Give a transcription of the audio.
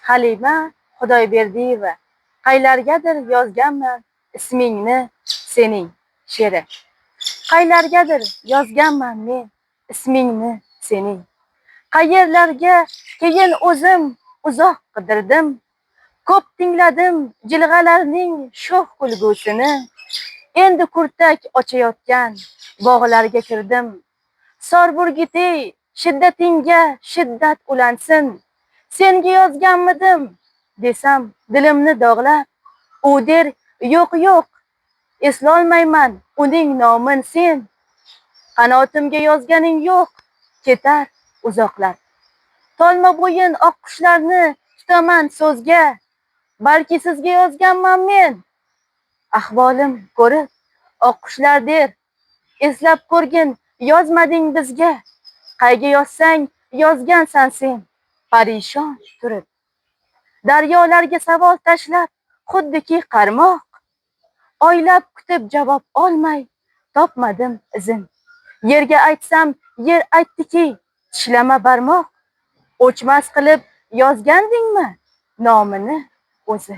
Halima Xudoyberdiyeva. Qaylargadir yozganman ismingni sening she'ri. Qaylargadir yozganman men ismingni sening. Qayerlarga keyin o'zim uzoq qidirdim. Ko'p tingladim jilg'alarning sho'x kulgusini. Endi kurtak ochayotgan bog'larga kirdim. Sorburgitey shiddatingga shiddat ulansin. Senga yozganmidim desam dilimni dog'lab. U der yo'q yo'q eslolmayman uning nomin sen. Qanotimga yozganing yo'q ketar uzoqlab. Tolma bo'yin oqqushlarni tutaman so'zga. Balki sizga yozganman men. Ahvolim ko'rib oqqushlar der eslab ko'rgin yozmading bizga. Qayga yozsang yozgansan sen parishon turib. Daryolarga savol tashlab xuddiki qarmoq. Oylab kutib javob olmay topmadim izin. Yerga aytsam yer aytdiki tishlama barmoq. O'chmas qilib yozgandingmi nomini o'zi.